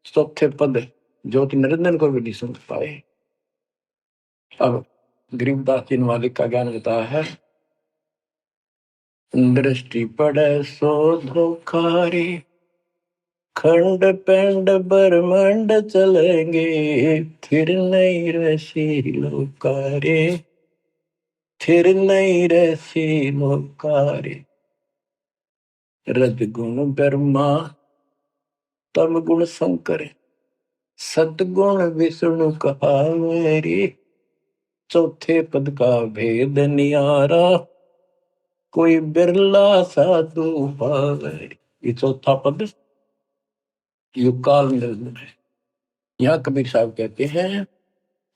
चौथे पद ज्योति निरंजन को भी नहीं समझ पाए। अब गरीबदास जी मालिक का ज्ञान बताया है। दृष्टि पड़े सो धोखारी, खंड पेंड ब्रह्मांड चलेंगे, फिर नहीं रसी लोकारे, फिर नहीं रसी लोकारे। रजगुण ब्रह्मा, तम गुण शंकर, सतगुण विष्णु कहावेरी। चौथे पद का भेद नियारा, कोई बिरला साधु पावे। ये चौथा पद युगकाल निरंजन है। यहाँ कबीर साहब कहते हैं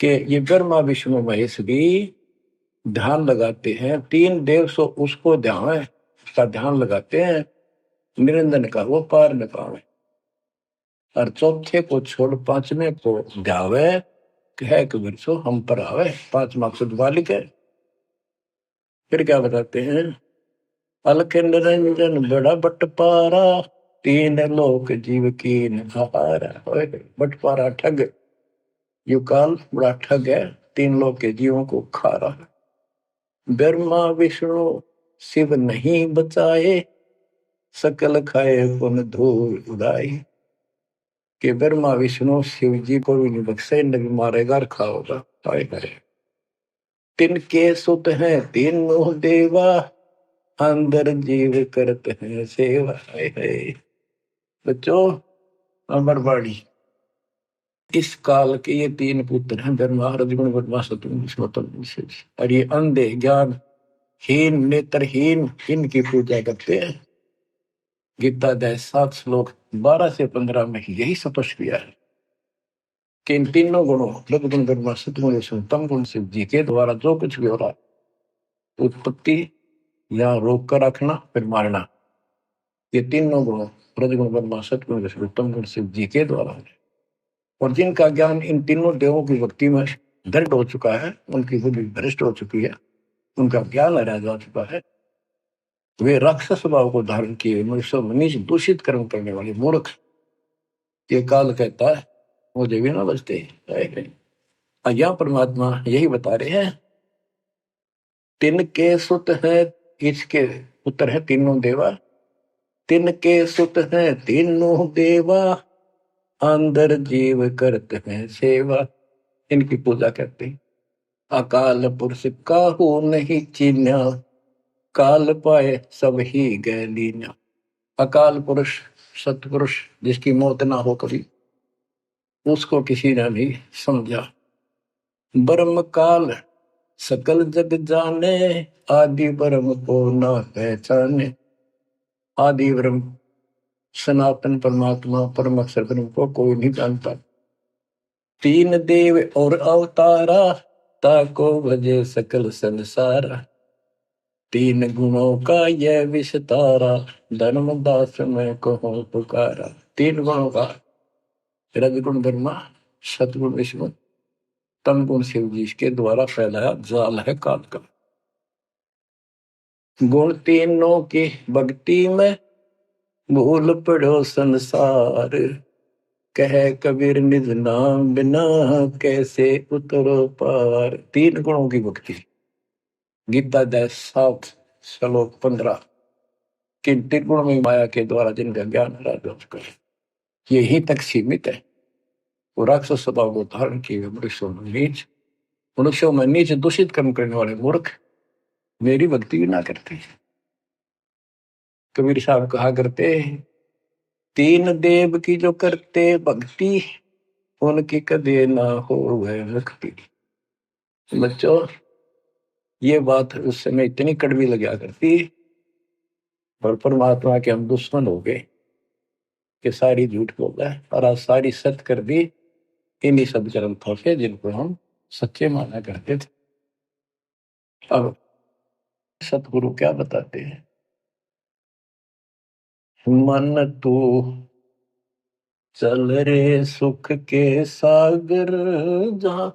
कि ये ब्रह्मा विष्णु महेश भी ध्यान लगाते हैं। 3 देव सो उसको ध्यान है, उसका ध्यान लगाते हैं, निरंजन का वो पार न पावे। और चौथे को छोड़ 5वें को ध्यावे, कह कबीर सो हम पर आवे। 5 मकसद वालिक है। फिर क्या बताते हैं, अलख निरंजन बड़ा बटपारा, 3 लोक जीव की नहारा। बटपारा ठग, युकाल बड़ा ठग है, 3 लोक के जीवों को खा रहा है। ब्रह्मा विष्णु शिव नहीं बचाए, सकल खाए पुन धूल उड़ाई। कि ब्रह्मा विष्णु शिव जी को भी नहीं बख्शे, नबी मारेगा और खाओगा। हाय हाय। तिनके सुत हैं तीनों देवा, अंदर जीव करते हैं सेवा। हाय हाय। बच्चों, अमरवाड़ी इस काल के ये तीन पुत्र हैं, ब्रह्मा रजगुण ब्रह्मा सतगुण विष्णु विशेष। और ये अंधे ज्ञान हीन नेत्रहीन इनकी पूजा करते हैं। गीता अध्याय 7 श्लोक 12 से 15 में यही स्पष्ट किया है कि इन तीनों गुणों रजगुण ब्रह्मा सतगुण विष्णु तम गुण शिव जी के द्वारा जो कुछ भी हो रहा है, उत्पत्ति या रोक कर रखना फिर मारना, ये तीनों गुणों रजगुण ब्रह्मा सतगुण विष्णु तम गुण शिव जी के द्वारा है। और जिनका ज्ञान इन तीनों देवों की भक्ति में दृढ़ हो चुका है, उनकी बुद्धि भ्रष्ट हो चुकी है, उनका ज्ञान हरा जा चुका है, वे राक्षस भाव को धारण किए मनुष्य मनीष दूषित कर्म करने वाले मूर्ख, ये काल कहता है मुझे भी ना बचते। यहाँ परमात्मा यही बता रहे हैं, तिनके सुत है, इसके पुत्र है तीनों देवा, तिनके सुत है तीनों देवा, अंदर जीव करते हैं सेवा। इनकी पूजा करते हैं। अकाल पुरुष काहू नहीं चीन्या, काल पाए सब ही गए लीन्या। अकाल पुरुष सतपुरुष जिसकी मौत ना हो कभी, उसको किसी ने नहीं समझा। ब्रह्म काल सकल जग जाने, आदि ब्रह्म को ना पहचाने। आदि ब्रह्म सनातन परमात्मा परम अक्षर ब्रह्म को कोई नहीं जानता। तीन देव और अवतारा, ताको भजे सकल संसारा। तीन गुणों का यह विस्तारा, धर्मदास में कहो पुकारा। तीन गुणों का रजगुण ब्रह्मा सतगुण विष्णु तम गुण शिव जी के द्वारा फैलाया जाल है काल का। गुण तीनों की भक्ति में भूल पड़ो संसार, कह कबीर निज नाम बिना कैसे उतरो पार। तीन गुणों की भक्ति, गीता अध्याय 7 श्लोक 15। किन तीन गुणों में माया के द्वारा जिनका ज्ञान है यही तक सीमित है। वो राक्षस स्वभाव को धारण किए मनुष्यों में नीच दूषित कर्म करने वाले मूर्ख मेरी भक्ति भी ना करते। कबीर साहब कहा करते, तीन देव की जो करते भक्ति, उनकी कदे ना हो वह भक्ति। बच्चों, ये बात उस समय इतनी कड़वी लगा करती, और परमात्मा के हम दुश्मन हो गए कि सारी झूठ बोल रहा है, और आज सारी सत्य कर दी इन्हीं सब ग्रंथों से जिनको हम सच्चे माना करते थे। अब सतगुरु क्या बताते हैं, मन तू चल रे सुख के सागर, जहां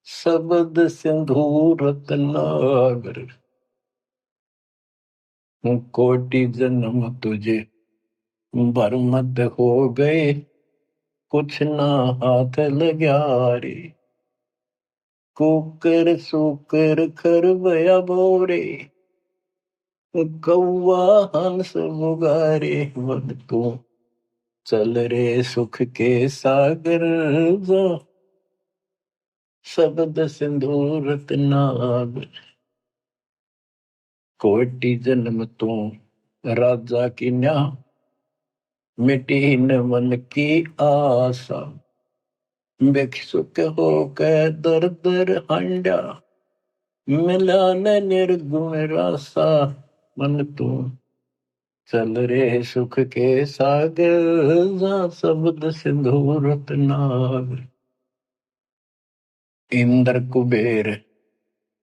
शब्द सिंधु रत्नागर। कोटि जन्म तुझे बरमद हो गए, कुछ ना हाथ लग्या रे। कुकर सुकर खरबया बोरे, कौवा हंस मुगारे। मन तू चल रे सुख के सागर, जा शब्द सिंधु रत्नागर। कोटि जन्म तू राजा की न्या, मिटी न मन की आशा। भिक्षुक होकर दर दर हंडा, मिला न निर्गुण रासा। मन तू चल रे सुख के सागर, जा शब्द सिंधु रत्नागर। इंद्र कुबेर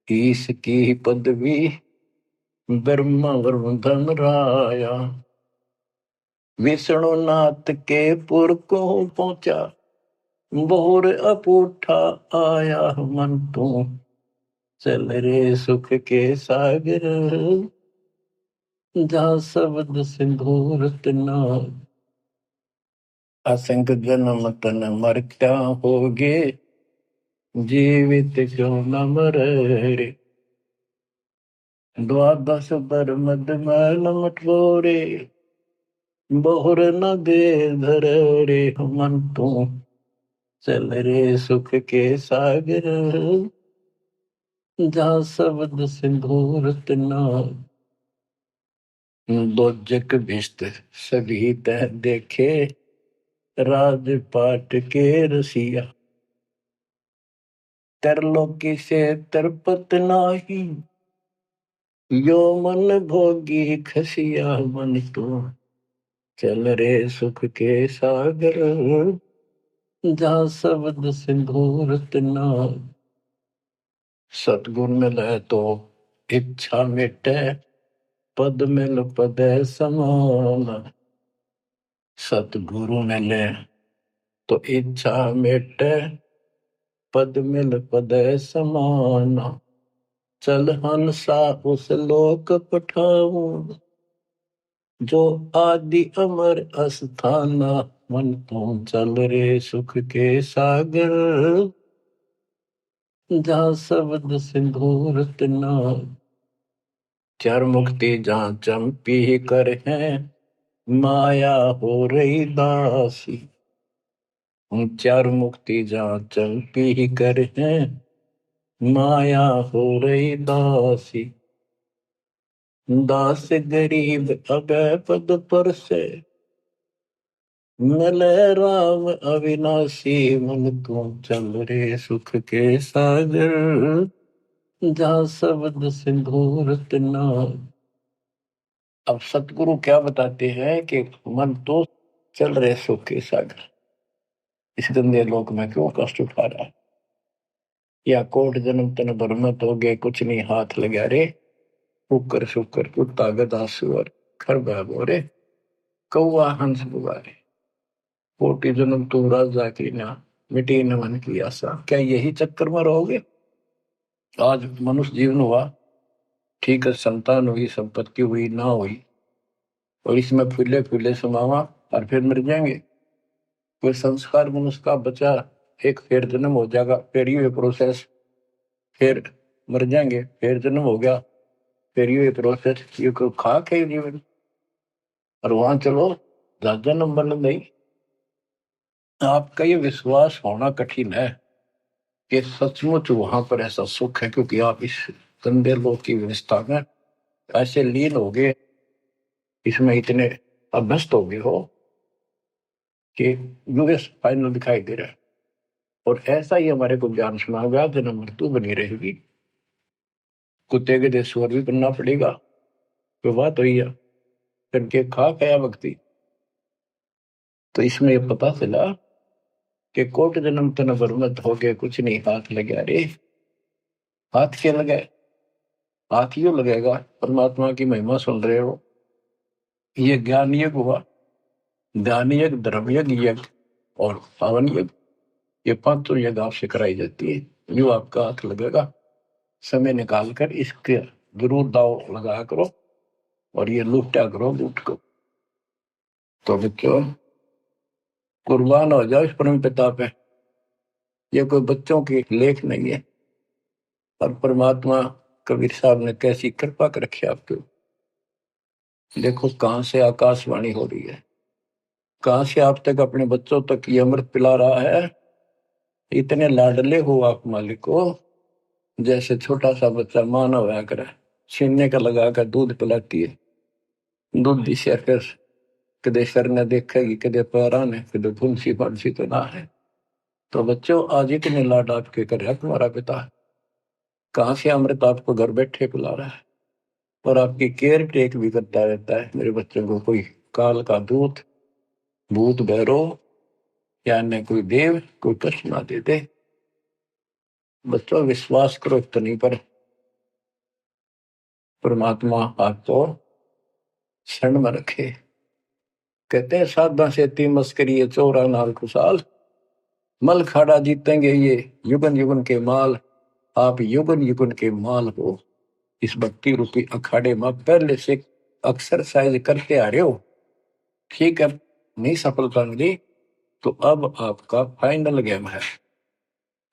ईश की पदवी, ब्रह्मा वरुण धन राया। विष्णुनाथ के पुर को पहुंचा, भोर अपूठा आया। मन तू चल रे सुख के सागर, जहाँ शब्द सिंधु रत्नागर। असंग जन्म तन मरता होगे, जीवित क्यों न मरे रे। द्वादश बर मद मैल मटोरे, बहुर न दे धर रे मन तू, चल रे सुख के सागर, जहाँ शब्द सिंदूर तना, दोजक भिष्ट सभी तह देखे, राजपाट के रसिया, तरलोकी से तरपत नाही, यो मन भोगी खसिया मन तो, चल रे सुख के सागर, जहाँ शब्द सिंदूर तना। सतगुण मिले तो इच्छा मिटे, पद मिल पद समान, सतगुरु मिले तो इच्छा मिटे, पद मिल पद समान, चल हंसा उस लोक पठाऊं, जो आदि अमर अस्थाना, मन तुम चल रे सुख के सागर, जहाँ शब्द सिंदूर तना। चार मुक्ति जहाँ चंपी कर है, माया हो रही दासी, चार मुक्ति जहाँ चंपी कर है, माया हो रही दासी, दास गरीब अगय पद पर से, मिले राम अविनाशी, मन तू चल रे सुख के सागर, जहाँ शब्द सिंदूर तना। अब सतगुरु क्या बताते हैं कि मन तो चल रहे सुख के सागर, इस गंदे लोक में क्यों कष्ट उठा रहा है, या कोट जन्म तन भरमत हो गए, कुछ नहीं हाथ लगा रे, शुक्र शुक्र कुत्ता गधा सुअर खरबा बोरे, कौआ हंस बुआरे, कोटि जन्म तू राजा की ना, मिटी न मन की आशा। क्या यही चक्कर में रहोगे? आज मनुष्य जीवन हुआ, ठीक है, संतान हुई, संपत्ति हुई ना हुई, और इसमें फूले फूले समावा और फिर मर जाएंगे। कोई संस्कार मनुष्य का बचा, एक फिर जन्म हो जाएगा, फिर ये प्रोसेस, फिर मर जाएंगे, फिर जन्म हो गया, फिर ये प्रोसेस, ये कोई खाक है जीवन। और वहां चलो ज्यादा नंबर नहीं, आपका ये विश्वास होना कठिन है कि सचमुच वहां पर ऐसा सुख है, क्योंकि आप इस गंदे लोक की व्यवस्था में ऐसे लीन हो गए, इसमें इतने अभ्यस्त हो गए हो कि यूएस फाइनल दिखाई दे रहा है। और ऐसा ही हमारे को ज्ञान सुना गया, जन्म मृत्यु बनी रहेगी, कुत्ते के देश स्वर भी बनना पड़ेगा, तो बात हुई है, करके खा गया भक्ति। तो इसमें ये पता चला कि कोट जन्म तन बरमत हो गए, कुछ नहीं हाथ लगे रे, हाथ क्या लगे, हाथ यूं लगेगा, परमात्मा की महिमा सुन रहे हो, ये ज्ञान यज्ञ हुआ, ध्यान यज्ञ, धर्म यज्ञ और पावन यज्ञ, ये पांचों यज्ञ आपसे कराई जाती है। जो आपका हाथ लगेगा, समय निकाल कर इसके जरूर दाव लगा करो, और ये लूटा करो लूट को। तो बच्चों कुर्बान हो जाओ इस परम पिता पे, ये कोई बच्चों की लेख नहीं है। और परमात्मा कबीर साहब ने कैसी कृपा कर रखी आपके, देखो कहां से आकाशवाणी हो रही है, कहां से आप तक अपने बच्चों तक ये अमृत पिला रहा है। इतने लाडले हो आप मालिक को, जैसे छोटा सा बच्चा मानव होया करे, छीनने का लगा कर दूध पिलाती है, दूध दी से फिर कदे सर ने देखेगी, कदे पैरा ने, कदे फुंसी फंसी तो ना है। तो बच्चों आज इतने लाड आपके कर रहा तुम्हारा पिता, कहां से अमृत आपको घर बैठे पिला रहा है, और आपकी केयर टेक भी करता रहता है। मेरे बच्चों को कोई काल का दूत, भूत भैरो या अन्य कोई देव कोई कष्ट ना दे दे। बच्चों विश्वास करो इतनी पर, परमात्मा आपको शरण में रखे। कहते हैं साधा से ती मस्करी है चोरा नाल खुशाल, मल खाड़ा जीतेंगे ये युगन युगन के माल। आप युगन युगन के माल हो, इस भक्ति रूपी अखाड़े में पहले से एक्सरसाइज करते आ रहे हो, ठीक है, नहीं सफलता मिली तो अब आपका फाइनल गेम है,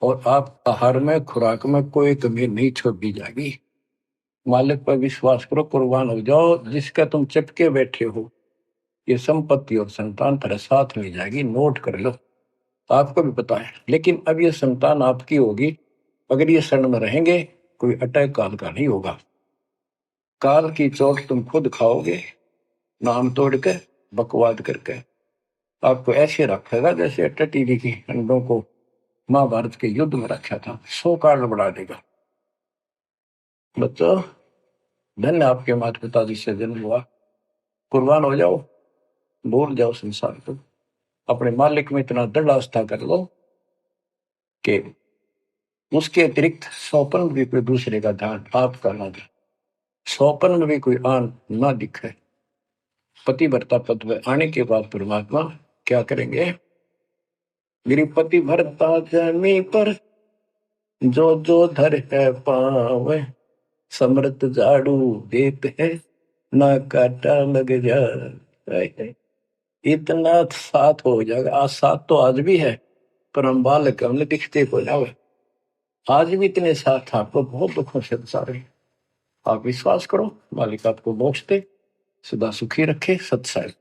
और आप आहार में खुराक में कोई कमी नहीं छोड़ दी जाएगी। मालिक पर विश्वास करो, कुर्बान हो जाओ। जिसका तुम चिपके बैठे हो, ये संपत्ति और संतान तेरे साथ में जाएगी, नोट कर लो। आपको भी पता है, लेकिन अब ये संतान आपकी होगी। अगर ये शरण में रहेंगे, कोई अटैक काल का नहीं होगा। काल की चोट तुम खुद खाओगे, नाम तोड़ के, बकवाद करके। आपको ऐसे रखेगा जैसे टटी जी की अंडों को महाभारत के युद्ध में रखा था, 100 काल बढ़ा देगा। बच्चों, धन्य आपके माता पिता जिससे जन्म हुआ। कुर्बान हो जाओ, भूल जाओ संसार को। अपने मालिक में इतना दृढ़ आस्था कर लो कि उसके अतिरिक्त सौपन में भी कोई दूसरे का ध्यान आपका ना दे, सौपन में भी कोई आन ना दिखे। पतिव्रता पद में आने के बाद परमात्मा क्या करेंगे? गिरिपति भरता जमी पर जो जो धर है पावे, समृत झाड़ू देत है ना काटा लग जाए। इतना साथ हो जाएगा। आज साथ तो आज भी है, पर हम बालक हमने दिखते को जावे। आज भी इतने साथ आपको बहुत दुखों से सारे। आप विश्वास करो, मालिक आपको मोक्ष दे, सदा सुखी रखे। सत्संग।